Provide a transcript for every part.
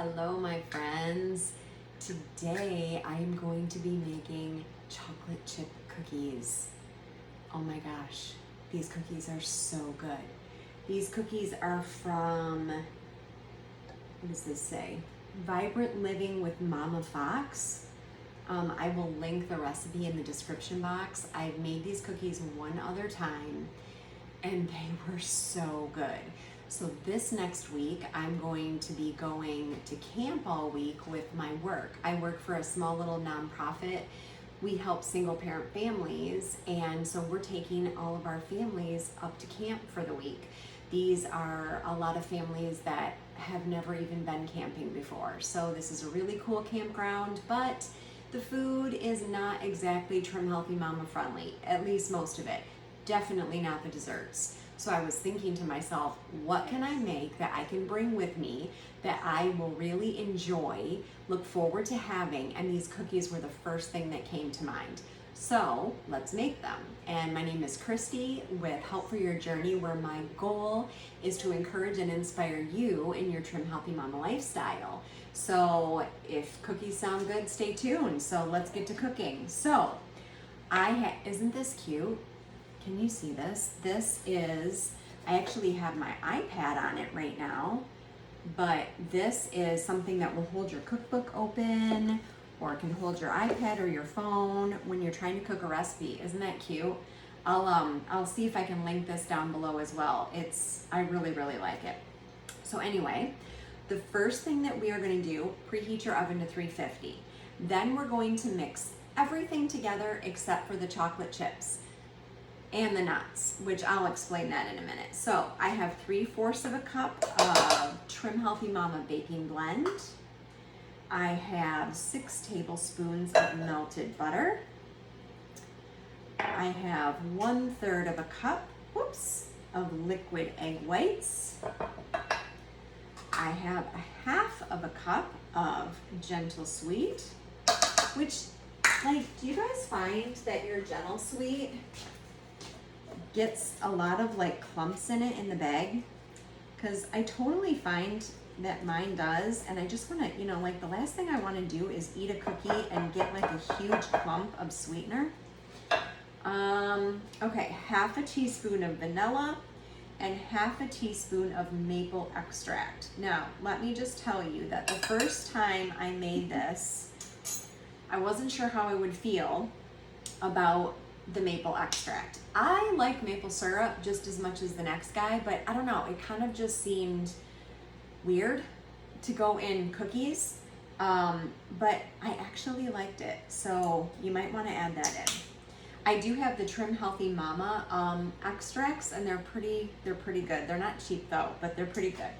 Hello, my friends. Today I am going to be making chocolate chip cookies. Oh my gosh, these cookies are so good. These cookies are from, what does this say? Vibrant Living with Mama Fox. I will link the recipe in the description box. I've made these cookies one other time and they were so good. So this next week, I'm going to be going to camp all week with my work. I work for a small little nonprofit. We help single parent families, and so we're taking all of our families up to camp for the week. These are a lot of families that have never even been camping before. So this is a really cool campground, but the food is not exactly Trim Healthy Mama friendly, at least most of it. Definitely not the desserts. So I was thinking to myself, what can I make that I can bring with me that I will really enjoy, look forward to having, and these cookies were the first thing that came to mind. So let's make them. And my name is Christy with Help for Your Journey, where my goal is to encourage and inspire you in your Trim Healthy Mama lifestyle. So if cookies sound good, stay tuned. So let's get to cooking. So isn't this cute? Can you see this? This is, I actually have my iPad on it right now, but this is something that will hold your cookbook open, or it can hold your iPad or your phone when you're trying to cook a recipe. Isn't that cute? I'll see if I can link this down below as well. I really, really like it. So anyway, the first thing that we are going to do, preheat your oven to 350. Then we're going to mix everything together except for the chocolate chips and the nuts, which I'll explain that in a minute. So I have 3/4 of a cup of Trim Healthy Mama baking blend. I have 6 tablespoons of melted butter. I have 1/3 of a cup, of liquid egg whites. I have 1/2 of a cup of Gentle Sweet, which, like, do you guys find that your Gentle Sweet gets a lot of like clumps in it in the bag? Because I totally find that mine does, and I just want to, like, the last thing I want to do is eat a cookie and get like a huge clump of sweetener. Okay, 1/2 teaspoon of vanilla and 1/2 teaspoon of maple extract. Now, let me just tell you that the first time I made this, I wasn't sure how I would feel about the maple extract. I like maple syrup just as much as the next guy, but I don't know, it kind of just seemed weird to go in cookies, but I actually liked it, so you might want to add that in. I do have the Trim Healthy Mama extracts, and they're pretty good. They're not cheap though, but they're pretty good.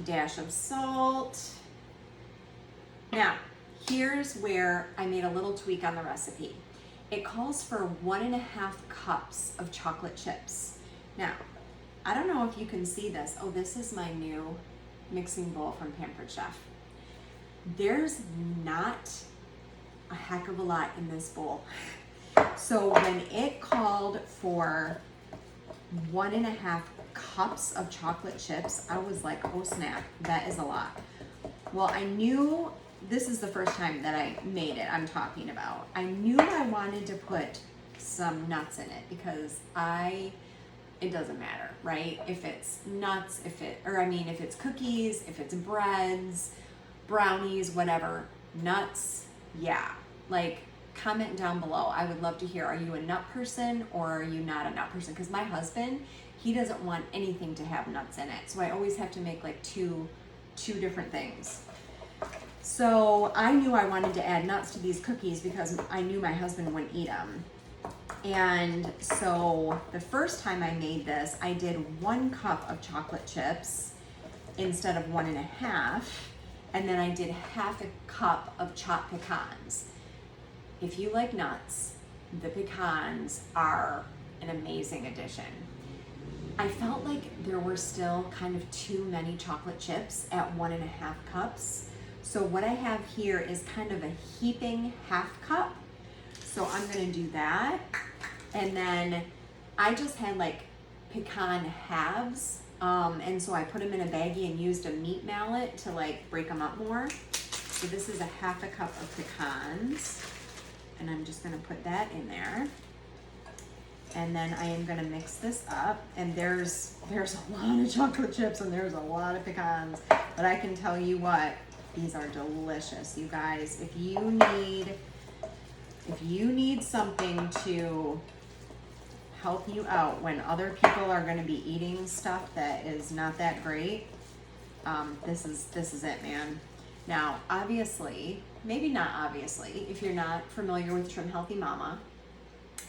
Dash of salt. Now, here's where I made a little tweak on the recipe. It calls for 1.5 cups of chocolate chips. Now, I don't know if you can see this. Oh, this is my new mixing bowl from Pampered Chef. There's not a heck of a lot in this bowl. So when it called for 1.5 cups of chocolate chips, I was like, oh snap, that is a lot. Well, I knew this is the first time that I made it, I'm talking about. I knew I wanted to put some nuts in it because it doesn't matter, right? If it's nuts, if it's cookies, if it's breads, brownies, whatever, nuts, yeah. Like, comment down below. I would love to hear, are you a nut person or are you not a nut person? Because my husband, he doesn't want anything to have nuts in it. So I always have to make like two different things. So I knew I wanted to add nuts to these cookies because I knew my husband wouldn't eat them. And so the first time I made this, I did 1 cup of chocolate chips instead of 1.5, and then I did 1/2 cup of chopped pecans. If you like nuts, the pecans are an amazing addition. I felt like there were still kind of too many chocolate chips at 1.5 cups. So what I have here is kind of a heaping 1/2 cup. So I'm gonna do that. And then I just had like pecan halves And so I put them in a baggie and used a meat mallet to like break them up more. So this is a 1/2 cup of pecans, and I'm just gonna put that in there. And then I am gonna mix this up, and there's a lot of chocolate chips and there's a lot of pecans, but I can tell you what, these are delicious, you guys. If you need something to help you out when other people are gonna be eating stuff that is not that great, this is it, man. Now, obviously, maybe not obviously, if you're not familiar with Trim Healthy Mama,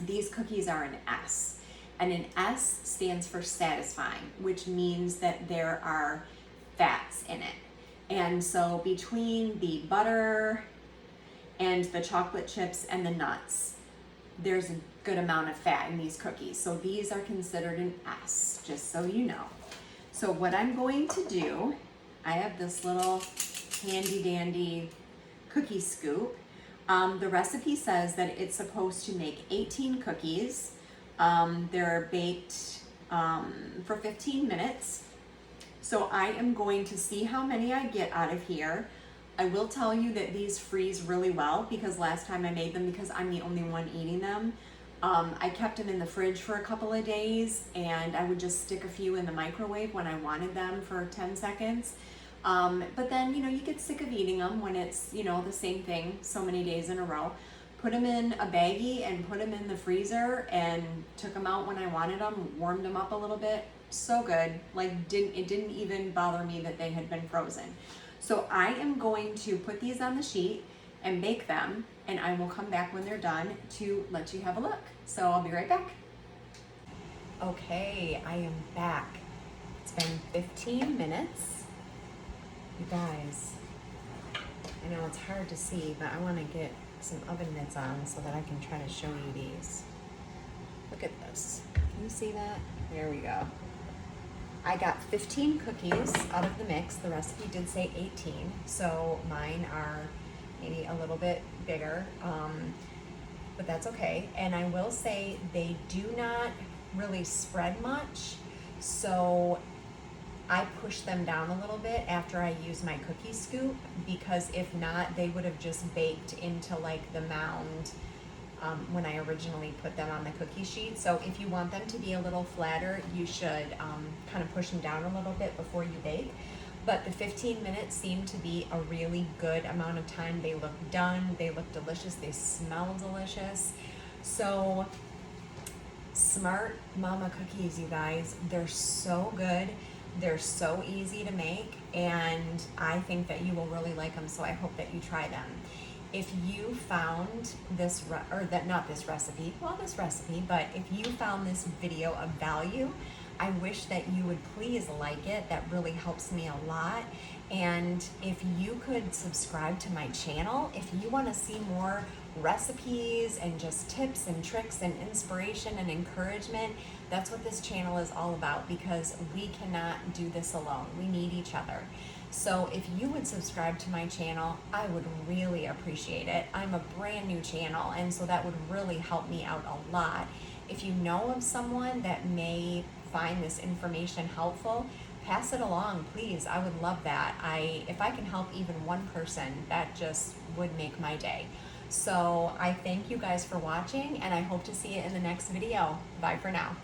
these cookies are an S. And an S stands for satisfying, which means that there are fats in it. And so between the butter and the chocolate chips and the nuts, there's a good amount of fat in these cookies. So these are considered an S, just so you know. So what I'm going to do, I have this little handy dandy cookie scoop. The recipe says that it's supposed to make 18 cookies. They're baked for 15 minutes. So I am going to see how many I get out of here. I will tell you that these freeze really well, because last time I made them, because I'm the only one eating them, I kept them in the fridge for a couple of days, and I would just stick a few in the microwave when I wanted them for 10 seconds. But then, you get sick of eating them when it's, the same thing so many days in a row. Put them in a baggie and put them in the freezer, and took them out when I wanted them, warmed them up a little bit. So good. It didn't even bother me that they had been frozen. So I am going to put these on the sheet and bake them, and I will come back when they're done to let you have a look. So I'll be right back. Okay, I am back. It's been 15 minutes. You guys, I know it's hard to see, but I want to get some oven mitts on so that I can try to show you these. Look at this. Can you see that? There we go. I got 15 cookies out of the mix. The recipe did say 18, so mine are maybe a little bit bigger, but that's okay. And I will say they do not really spread much, so I push them down a little bit after I use my cookie scoop, because if not, they would have just baked into like the mound when I originally put them on the cookie sheet. So if you want them to be a little flatter, you should kind of push them down a little bit before you bake. But the 15 minutes seemed to be a really good amount of time. They look done, they look delicious, they smell delicious. So Smart Mama cookies, you guys, they're so good. They're so easy to make, and I think that you will really like them, so I hope that you try them. If you found this, this recipe, but if you found this video of value, I wish that you would please like it. That really helps me a lot. And if you could subscribe to my channel, if you want to see more recipes and just tips and tricks and inspiration and encouragement, that's what this channel is all about, because we cannot do this alone. We need each other. So if you would subscribe to my channel, I would really appreciate it. I'm a brand new channel, and so that would really help me out a lot. If you know of someone that may find this information helpful, pass it along, please. I would love that. If I can help even one person, that just would make my day. So I thank you guys for watching, and I hope to see you in the next video. Bye for now.